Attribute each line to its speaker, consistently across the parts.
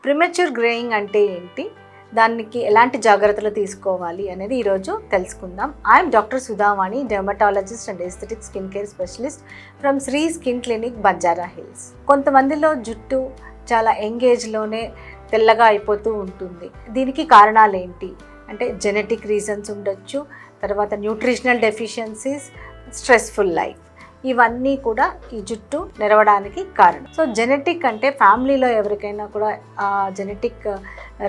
Speaker 1: Premature greying అంటే ఏంటి, దానికి ఎలాంటి జాగ్రత్తలు తీసుకోవాలి అనేది ఈరోజు తెలుసుకుందాం. I'm doctor Sudhavani, dermatologist and aesthetic skin care specialist from Sri skin clinic, Banjara Hills. కొంతమందిలో జుట్టు చాలా యంగ్ ఏజ్లోనే తెల్లగా అయిపోతూ ఉంటుంది. దీనికి కారణాలు ఏంటి అంటే జెనెటిక్ రీజన్స్ ఉండొచ్చు, తర్వాత న్యూట్రిషనల్ డెఫిషియన్సీస్, స్ట్రెస్ఫుల్ లైఫ్, ఇవన్నీ కూడా ఈ జుట్టు నెరవడానికి కారణం. సో జెనెటిక్ అంటే ఫ్యామిలీలో ఎవరికైనా కూడా జెనెటిక్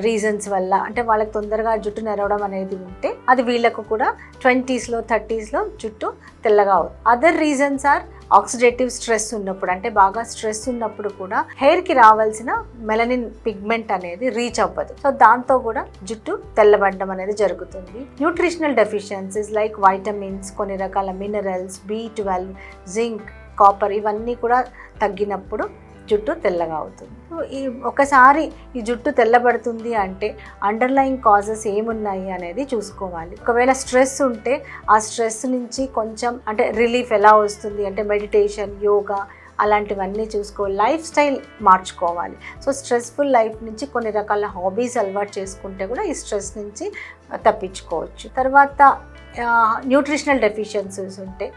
Speaker 1: రీజన్స్ వల్ల అంటే వాళ్ళకి తొందరగా జుట్టు నెరవడం అనేది ఉంటే అది వీళ్ళకు కూడా 20s, 30sలో జుట్టు తెల్లగా అవుతుంది. Other reasons are oxidative stress ఉన్నప్పుడు, అంటే బాగా స్ట్రెస్ ఉన్నప్పుడు కూడా హెయిర్కి రావాల్సిన మెలనిన్ పిగ్మెంట్ అనేది రీచ్ అవ్వదు. సో దాంతో కూడా జుట్టు తెల్లబడడం అనేది జరుగుతుంది. న్యూట్రిషనల్ డెఫిషియన్సీస్ లైక్ వైటమిన్స్, కొన్ని రకాల మినరల్స్, B12, జింక్, కాపర్, ఇవన్నీ కూడా తగ్గినప్పుడు జుట్టు తెల్లగా అవుతుంది. ఒకసారి ఈ జుట్టు తెల్లబడుతుంది అంటే అండర్లయింగ్ కాజెస్ ఏమున్నాయి అనేది చూసుకోవాలి. ఒకవేళ స్ట్రెస్ ఉంటే ఆ స్ట్రెస్ నుంచి కొంచెం అంటే రిలీఫ్ ఎలా వస్తుంది అంటే మెడిటేషన్, యోగా అలాంటివన్నీ చూసుకోవాలి. లైఫ్ స్టైల్ మార్చుకోవాలి. సో స్ట్రెస్ఫుల్ లైఫ్ నుంచి కొన్ని రకాల హాబీస్ అలవాటు చేసుకుంటే కూడా ఈ స్ట్రెస్ నుంచి తప్పించుకోవచ్చు. తర్వాత న్యూట్రిషనల్ డెఫిషియన్సీస్ ఉంటే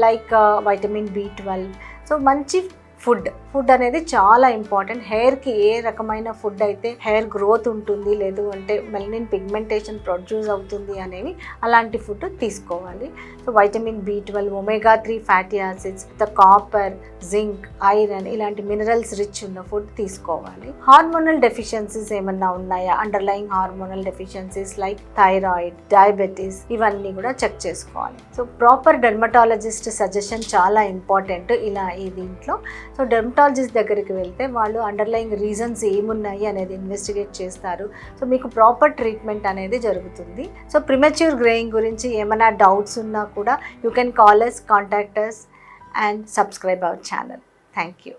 Speaker 1: లైక్ వైటమిన్ B12. సో మంచి ఫుడ్ అనేది చాలా ఇంపార్టెంట్. హెయిర్కి ఏ రకమైన ఫుడ్ అయితే హెయిర్ గ్రోత్ ఉంటుంది, లేదు అంటే మెలనిన్ పిగ్మెంటేషన్ ప్రొడ్యూస్ అవుతుంది అనేవి అలాంటి ఫుడ్ తీసుకోవాలి. So vitamin B12, omega-3 fatty acids, copper, zinc, iron ఇలాంటి మినరల్స్ రిచ్ ఉన్న ఫుడ్ తీసుకోవాలి. హార్మోనల్ డెఫిషియన్సీస్ ఏమన్నా ఉన్నాయా, underlying hormonal deficiencies like thyroid, diabetes, ఇవన్నీ కూడా చెక్ చేసుకోవాలి. సో ప్రాపర్ డెర్మటాలజిస్ట్ సజెషన్ చాలా ఇంపార్టెంట్ ఈ దీంట్లో. సో డెర్మటాలజిస్ట్ దగ్గరికి వెళ్తే వాళ్ళు అండర్లయింగ్ రీజన్స్ ఏమున్నాయి అనేది ఇన్వెస్టిగేట్ చేస్తారు. సో మీకు ప్రాపర్ ట్రీట్మెంట్ అనేది జరుగుతుంది. సో ప్రిమెచ్యూర్ గ్రేయింగ్ గురించి ఏమైనా డౌట్స్ ఉన్నా కూడా you can call us, contact us and subscribe our channel. Thank you.